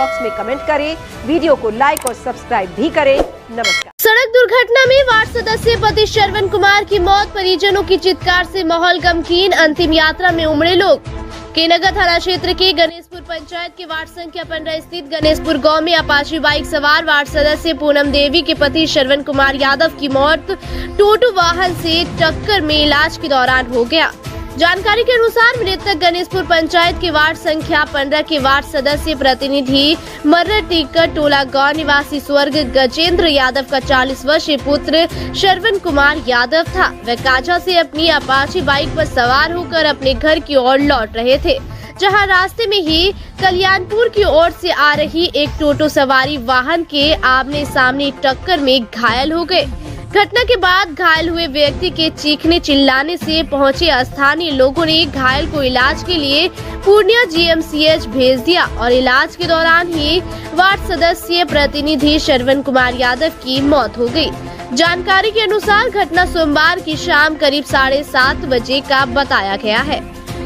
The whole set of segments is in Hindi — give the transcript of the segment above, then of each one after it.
बॉक्स में कमेंट करें, वीडियो को लाइक और सब्सक्राइब भी करें। नमस्कार। सड़क दुर्घटना में वार्ड सदस्य पति श्रवण कुमार की मौत, परिजनों की चित्कार से माहौल गमगीन, अंतिम यात्रा में उमड़े लोग। केनगर थाना क्षेत्र के गणेशपुर पंचायत के वार्ड संख्या 15 स्थित गणेशपुर गांव में अपाची बाइक सवार वार्ड सदस्य पूनम देवी के पति श्रवण कुमार यादव की मौत टोटो वाहन से टक्कर में इलाज के दौरान हो गया। जानकारी के अनुसार मृतक गणेशपुर पंचायत के वार्ड संख्या 15 के वार्ड सदस्य प्रतिनिधि मर्र टीकर टोला गांव निवासी स्वर्ग गजेंद्र यादव का 40 वर्षीय पुत्र श्रवण कुमार यादव था। वह काजा से अपनी अपाची बाइक पर सवार होकर अपने घर की ओर लौट रहे थे, जहां रास्ते में ही कल्याणपुर की ओर से आ रही एक टोटो सवारी वाहन के आमने सामने टक्कर में घायल हो गए। घटना के बाद घायल हुए व्यक्ति के चीखने चिल्लाने से पहुंचे स्थानीय लोगों ने घायल को इलाज के लिए पूर्णिया GMCH भेज दिया और इलाज के दौरान ही वार्ड सदस्य प्रतिनिधि श्रवण कुमार यादव की मौत हो गई। जानकारी के अनुसार घटना सोमवार की शाम करीब 7:30 बजे का बताया गया है।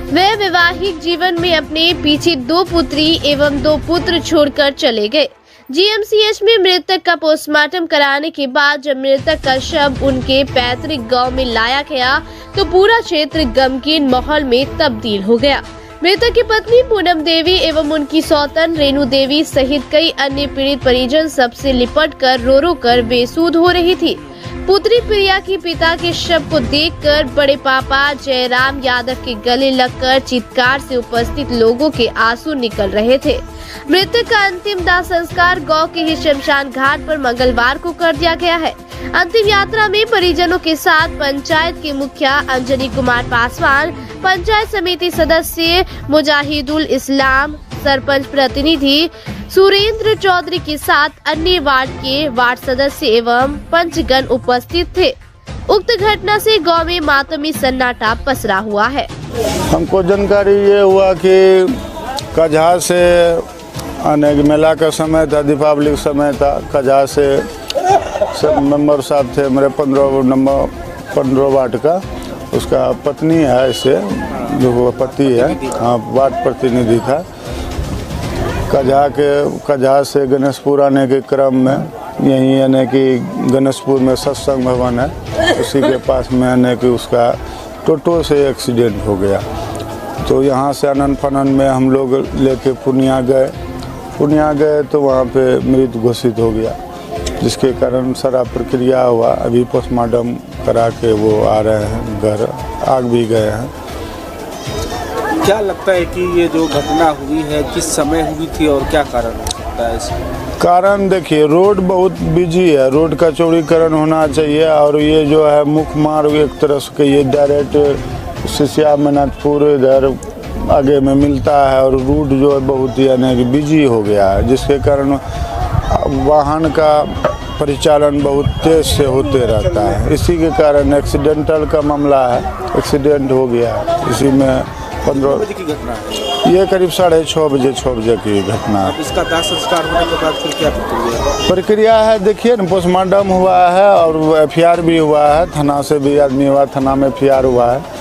वे वैवाहिक जीवन में अपने पीछे 2 पुत्री एवं 2 पुत्र छोड़कर चले गए। GMCH में मृतक का पोस्टमार्टम कराने के बाद जब मृतक का शव उनके पैतृक गांव में लाया गया तो पूरा क्षेत्र गमगीन माहौल में तब्दील हो गया। मृतक की पत्नी पूनम देवी एवं उनकी सौतन रेणु देवी सहित कई अन्य पीड़ित परिजन सबसे लिपटकर रो कर बेसुध हो रही थी। पुत्री प्रिया की पिता के शव को देखकर बड़े पापा जयराम यादव के गले लगकर चित्कार से उपस्थित लोगों के आंसू निकल रहे थे। मृतक का अंतिम दाह संस्कार गांव के ही शमशान घाट पर मंगलवार को कर दिया गया है। अंतिम यात्रा में परिजनों के साथ पंचायत के मुखिया अंजनी कुमार पासवान, पंचायत समिति सदस्य मुजाहिदुल इस्लाम, सरपंच प्रतिनिधि सुरेंद्र चौधरी के साथ अन्य वार्ड के वार्ड सदस्य एवं पंचगण उपस्थित थे। उक्त घटना से गांव में मातमी सन्नाटा पसरा हुआ है। हमको जानकारी ये हुआ कि कजहा से आने मेला का समय था, दीपावली का समय था। कजहा से सब मेंबर साहब थे मेरे 15 वार्ड का, उसका पत्नी है, इसे जो पति है, हाँ वार्ड प्रतिनिधि था। कजहा से गणेशपुर आने के क्रम में यहीं यानी कि गणेशपुर में सत्संग भवन है, उसी के पास में यानी कि उसका टोटो से एक्सीडेंट हो गया। तो यहाँ से अनन फनन में हम लोग लेके पूर्णिया गए तो वहाँ पे मृत घोषित हो गया, जिसके कारण सारा प्रक्रिया हुआ। अभी पोस्टमार्टम करा के वो आ रहे हैं घर, आग भी गए हैं। क्या लगता है कि ये जो घटना हुई है किस समय हुई थी और क्या कारण हो सकता है इसका? कारण देखिए, रोड बहुत बिजी है, रोड का चौड़ीकरण होना चाहिए। और ये जो है मुख्य मार्ग एक तरह से ये डायरेक्ट सिसिया मनातपुर इधर आगे में मिलता है और रूट जो है बहुत यानी कि बिजी हो गया है, जिसके कारण वाहन का परिचालन बहुत तेज से होते रहता है। इसी के कारण एक्सीडेंटल का मामला है, एक्सीडेंट हो गया है। इसी में 15 बजे की घटना है, ये करीब 6:30 बजे 6 बजे की घटना है। इसका दाह संस्कार होने के बाद फिर क्या प्रक्रिया है? देखिए न, पोस्टमार्टम हुआ है और FIR भी हुआ है, थाना से भी आदमी हुआ, थाना में FIR हुआ है।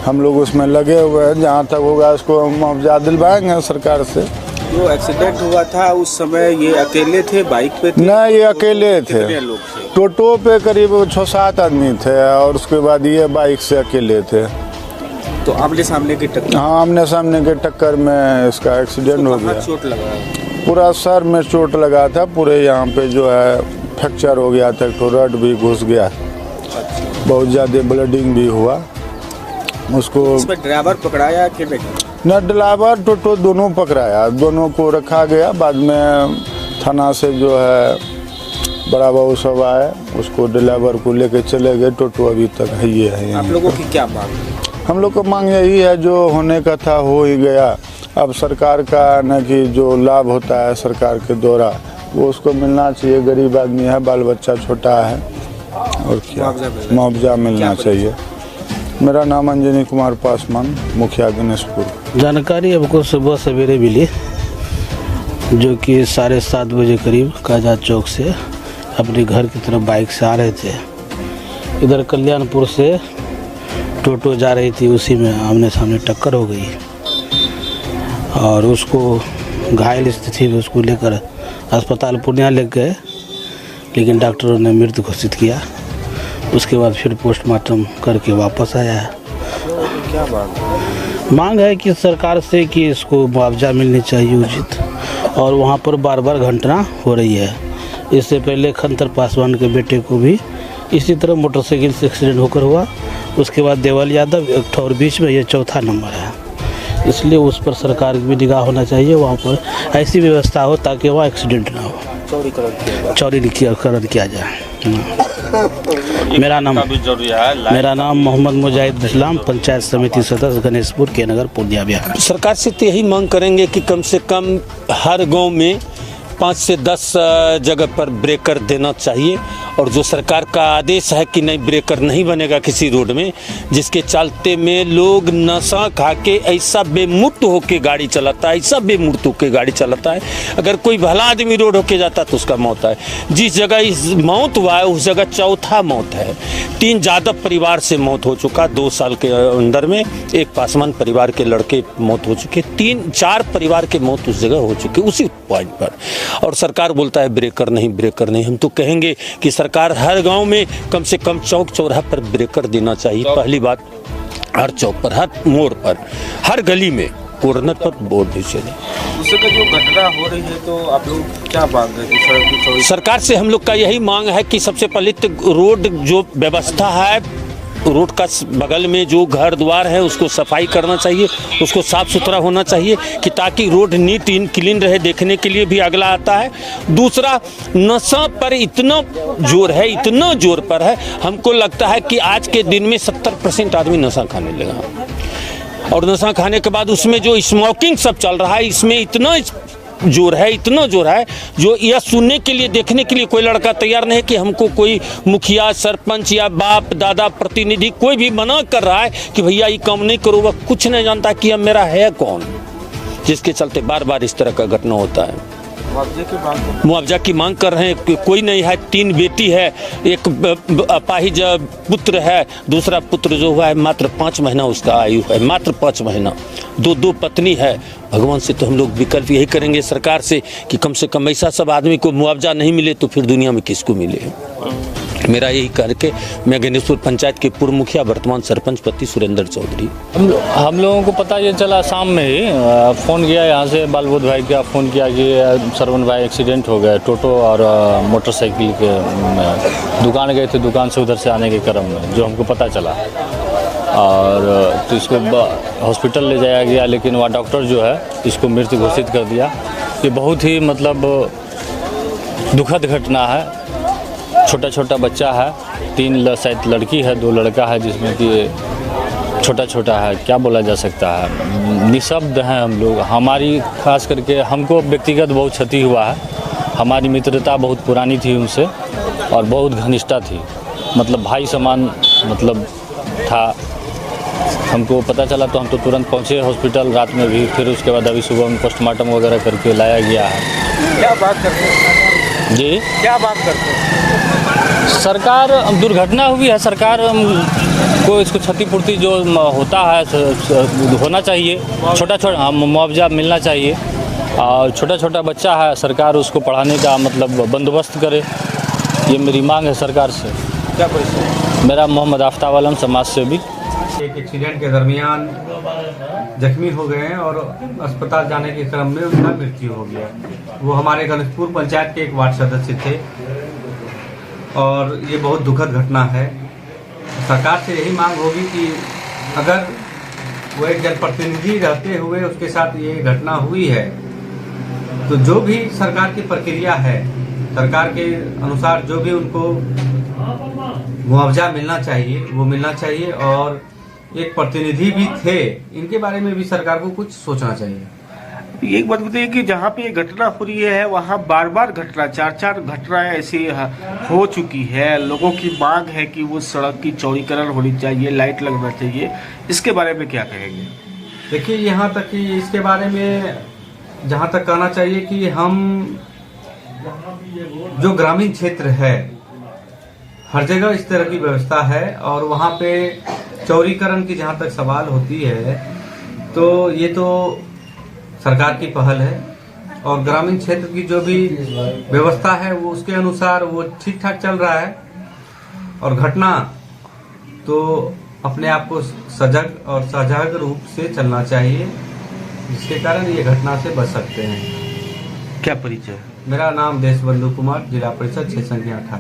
हम लोग उसमें लगे हुए हैं, जहाँ तक होगा उसको हम मुआवजा दिलवाएंगे सरकार से। जो एक्सीडेंट हुआ था उस समय ये अकेले थे, बाइक पे थे? नहीं, ये अकेले थे। कितने लोग थे? टोटो पे करीब 6-7 आदमी थे और उसके बाद ये बाइक से अकेले थे। तो आमने सामने की टक्कर? हाँ, आमने सामने के टक्कर में इसका एक्सीडेंट हो गया। चोट लगा? पूरा सर में चोट लगा था, पूरे यहाँ पे जो है फ्रैक्चर हो गया था, तो रड भी घुस गया, बहुत ज़्यादा ब्लीडिंग भी हुआ उसको। इसमें ड्राइवर पकड़ाया कि नहीं? न, ड्राइवर टोटो दोनों पकड़ाया, दोनों को रखा गया। बाद में थाना से जो है बड़ा बाबू सब आए, उसको ड्राइवर को लेके चले गए। टोटो अभी तक है ये है। आप लोगों की क्या मांग? हम लोग को मांग यही है, जो होने का था हो ही गया। अब सरकार का न कि जो लाभ होता है सरकार के द्वारा वो उसको मिलना चाहिए। गरीब आदमी है, बाल बच्चा छोटा है, और क्या मुआवजा मिलना चाहिए। मेरा नाम अंजनी कुमार पासवान, मुखिया गणेशपुर। जानकारी हमको सुबह सवेरे मिली, जो कि 7:30 बजे करीब काजा चौक से अपने घर की तरफ बाइक से आ रहे थे। इधर कल्याणपुर से टोटो जा रही थी, उसी में आमने सामने टक्कर हो गई और उसको घायल स्थिति में उसको लेकर अस्पताल पूर्णिया ले गए, लेकिन डॉक्टरों ने मृत घोषित किया। उसके बाद फिर पोस्टमार्टम करके वापस आया है। क्या मांग है कि सरकार से कि इसको मुआवजा मिलनी चाहिए उचित, और वहाँ पर बार बार घटना हो रही है। इससे पहले खंतर पासवान के बेटे को भी इसी तरह मोटरसाइकिल से एक्सीडेंट होकर हुआ। उसके बाद देवल यादव एक ठो, और बीच में ये चौथा नंबर है। इसलिए उस पर सरकार की भी निगाह होना चाहिए, वहाँ पर ऐसी व्यवस्था हो ताकि वहाँ एक्सीडेंट ना हो, चौड़ीकरण किया जाए। मेरा नाम मोहम्मद मुजाहिद इस्लाम, पंचायत समिति सदस्य गणेशपुर के नगर पूर्णिया बिहार। सरकार से तो यही मांग करेंगे कि कम से कम हर गांव में 5 से 10 जगह पर ब्रेकर देना चाहिए, और जो सरकार का आदेश है कि नहीं ब्रेकर नहीं बनेगा किसी रोड में, जिसके चलते में लोग नशा खा के ऐसा बेमुक्त होके गाड़ी चलाता है, ऐसा बेमुक्त होके गाड़ी चलाता है। अगर कोई भला आदमी रोड होके जाता है तो उसका मौत है। जिस जगह इस मौत हुआ है उस जगह चौथा मौत है। 3 यादव परिवार से मौत हो चुका 2 साल के अंदर में, 1 पासवान परिवार के लड़के मौत हो चुके, 3-4 परिवार के मौत उस जगह हो चुके उसी पॉइंट पर। और सरकार बोलता है ब्रेकर नहीं। हम तो कहेंगे कि सरकार हर गांव में कम से कम चौक चौराहा पर ब्रेकर देना चाहिए। पहली बात, हर चौक पर, हर मोड़ पर, हर गली में, कॉर्नर पर बोर्ड दीजिए। उससे का जो घटना हो रही है तो आप लोग क्या मांग है कि सड़क की चौड़ी? सरकार से हम लोग का यही मांग है कि सबसे पहले तो रोड जो व्यवस्था है, रोड का बगल में जो घर द्वार है उसको सफाई करना चाहिए, उसको साफ सुथरा होना चाहिए कि ताकि रोड नीट इन क्लीन रहे, देखने के लिए भी अगला आता है। दूसरा, नशा पर इतना जोर पर है, हमको लगता है कि आज के दिन में 70% आदमी नशा खाने लगा, और नशा खाने के बाद उसमें जो स्मोकिंग सब चल रहा है, इसमें इतना जोर है जो यह सुनने के लिए, देखने के लिए कोई लड़का तैयार नहीं कि हमको कोई मुखिया, सरपंच या बाप दादा प्रतिनिधि कोई भी मना कर रहा है कि भैया ये काम नहीं करो। वह कुछ नहीं जानता कि अब मेरा है कौन, जिसके चलते बार बार इस तरह का घटना होता है। मुआवजा की मांग कर रहे हैं। कोई नहीं है, 3 बेटी है, एक अपाहिज पुत्र है, दूसरा पुत्र जो हुआ है मात्र 5 महीना उसका आयु है, मात्र 5 महीना। 2 पत्नी है। भगवान से तो हम लोग विकल्प यही करेंगे सरकार से कि कम से कम ऐसा सब आदमी को मुआवजा नहीं मिले तो फिर दुनिया में किसको मिले। मेरा यही करके मैं गणेशपुर पंचायत के पूर्व मुखिया, वर्तमान सरपंच पति सुरेंद्र चौधरी। हम लोगों को पता ये चला शाम में ही, फ़ोन किया यहाँ से बालबोध भाई का, फ़ोन किया कि सरवन भाई एक्सीडेंट हो गया। टोटो और मोटरसाइकिल के दुकान गए थे, दुकान से उधर से आने के क्रम में जो हमको पता चला, और तो इसको हॉस्पिटल ले जाया गया, लेकिन वहाँ डॉक्टर जो है इसको मृत घोषित कर दिया। ये बहुत ही मतलब दुखद घटना है। छोटा बच्चा है, 3 शायद लड़की है, 2 लड़का है, जिसमें कि छोटा है, क्या बोला जा सकता है। निशब्द हैं हम लोग। हमारी खास करके हमको व्यक्तिगत बहुत क्षति हुआ है। हमारी मित्रता बहुत पुरानी थी उनसे और बहुत घनिष्ठता थी, मतलब भाई समान मतलब था। हमको पता चला तो हम तो तुरंत पहुँचे हॉस्पिटल, रात में भी, फिर उसके बाद अभी सुबह में पोस्टमार्टम वगैरह करके लाया गया है। क्या बात करते हैं जी? क्या बात करते हैं? सरकार, दुर्घटना हुई है, सरकार को इसको क्षतिपूर्ति जो होता है होना चाहिए, छोटा मुआवजा मिलना चाहिए। और छोटा बच्चा है, सरकार उसको पढ़ाने का मतलब बंदोबस्त करे, ये मेरी मांग है सरकार से। क्या परिचय? मेरा मोहम्मद आफ्ताब आलम, समाज सेवी। एक एक्सीडेंट के दरमियान जख्मी हो गए हैं और अस्पताल जाने के क्रम में उनका मृत्यु हो गया। वो हमारे गणेशपुर पंचायत के एक वार्ड सदस्य थे और ये बहुत दुखद घटना है। सरकार से यही मांग होगी कि अगर वो एक जनप्रतिनिधि रहते हुए उसके साथ ये घटना हुई है तो जो भी सरकार की प्रक्रिया है, सरकार के अनुसार जो भी उनको मुआवजा मिलना चाहिए वो मिलना चाहिए। और एक प्रतिनिधि भी थे, इनके बारे में भी सरकार को कुछ सोचना चाहिए। एक बात बताइए कि जहाँ पे ये घटना हो रही है वहाँ बार बार घटना, 4 घटनाएं ऐसी हो चुकी है। लोगों की मांग है कि वो सड़क की चौड़ीकरण होनी चाहिए, लाइट लगना चाहिए। इसके बारे में क्या कहेंगे? देखिए, यहाँ तक कि इसके बारे में जहाँ तक कहना चाहिए कि हम जो ग्रामीण क्षेत्र है हर जगह इस तरह की व्यवस्था है और वहाँ पे चौड़ीकरण की जहाँ तक सवाल होती है तो ये तो सरकार की पहल है। और ग्रामीण क्षेत्र की जो भी व्यवस्था है वो उसके अनुसार वो ठीक ठाक चल रहा है। और घटना तो अपने आप को सजग और सजग रूप से चलना चाहिए, जिसके कारण ये घटना से बच सकते हैं। क्या परिचय? मेरा नाम देशबंधु कुमार, जिला परिषद 6 संख्या 18।